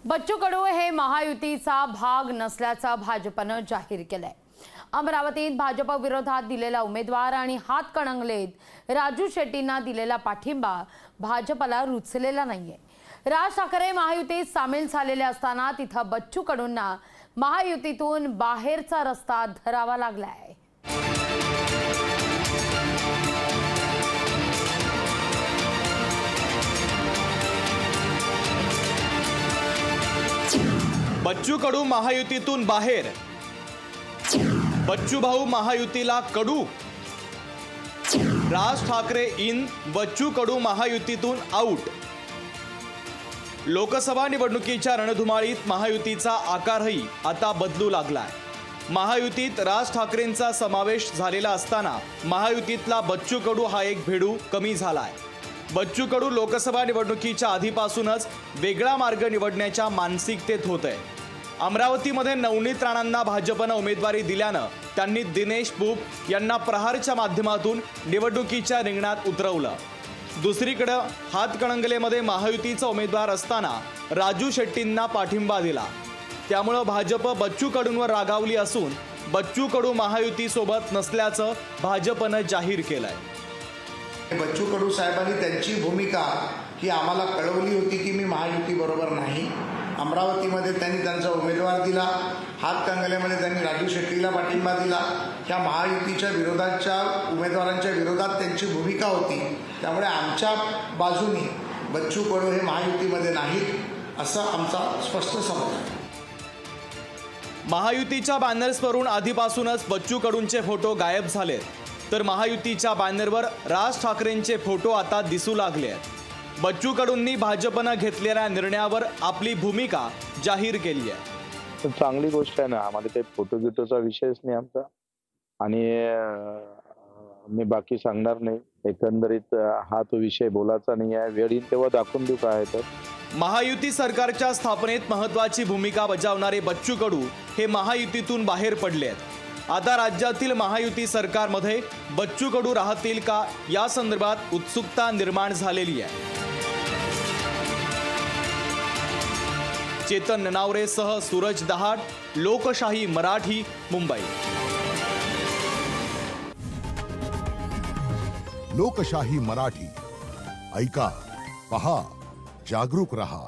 बच्चू कडू हे महायुतीचा भाग नसल्याचं भाजपनं जाहीर केलंय। अमरावतीत भाजप विरोधात दिलेला उमेदवार आणि हातकणंगलेत राजू शेट्टींना दिलेला पाठिंबा भाजपला रुचलेला नाहीये। राज ठाकरे महायुतीत सामील झालेले असताना तिथं बच्चू कडूंना महायुतीतून बाहेरचा रस्ता धरावा लागलाय। बच्चू कडू महायुतीतून बाहेर, बच्चू भाऊ महायुतीला कडू, राज ठाकरे इन, बच्चू कडू महायुतीतून आउट। लोकसभा निवडणुकीच्या रणधुमाळीत महायुतीचा आकारही आता बदलू लागलाय। महायुतीत राज ठाकरेंचा समावेश झालेला असताना महायुतीतला बच्चू कडू हा एक भेडू कमी झालाय। बच्चू कडू लोकसभा निवडणुकीच्या आधीपासूनच वेगळा मार्ग निवडण्याच्या मानसिकतेत होते। अमरावतीमध्ये नवनीत राणांना भाजपनं उमेदवारी दिल्यानं त्यांनी दिनेश बुब यांना प्रहारच्या माध्यमातून निवडणुकीच्या रिंगणात उतरवलं। दुसरीकडे हातकणंगलेमध्ये महायुतीचा उमेदवार असताना राजू शेट्टींना पाठिंबा दिला। त्यामुळे भाजप बच्चू कडूंवर रागावली असून बच्चू कडू महायुतीसोबत नसल्याचं भाजपनं जाहीर केलंय। बच्चू कडू साहेबांनी त्यांची भूमिका ही आम्हाला कळवली होती की मी महायुती बरोबर नाही। अमरावतीमध्ये त्यांनी त्यांचा उमेदवार दिला, हातकणंगलेमध्ये त्यांनी राजू शेट्टीला पाठिंबा दिला। ह्या महायुतीच्या विरोधाच्या उमेदवारांच्या विरोधात त्यांची भूमिका होती। त्यामुळे आमच्या बाजूने बच्चू कडू हे महायुतीमध्ये नाहीत असं आमचा स्पष्ट समज आहे। महायुतीच्या बॅनर्सवरून आधीपासूनच बच्चू कडूंचे फोटो गायब झाले, तर महायुतीच्या बॅनरवर राज ठाकरेंचे फोटो आता दिसू लागले आहेत। बच्चू कडूंनी भाजपनं घेतलेल्या निर्णयावर आपली भूमिका जाहीर केली आहे। चांगली गोष्ट आहे ना, आम्हाला काही फोटो गिटोचा विषयच नाही आमचा, आणि मी बाकी सांगणार नाही। एकंदरीत हा तो विषय बोलायचा नाही आहे, वेळ येईल तेव्हा दाखवून देऊ काय तर। महायुती सरकारच्या स्थापनेत महत्त्वाची भूमिका बजावणारे बच्चू कडू हे महायुतीतून बाहेर पडले आहेत। आता राज्यातील महायुती सरकारमध्ये बच्चू कडू राहतील का या संदर्भात उत्सुकता निर्माण झालेली आहे। चेतन ननावरेसह सूरज दहाड, लोकशाही मराठी, मुंबई। लोकशाही मराठी ऐका, पहा, जागरूक रहा।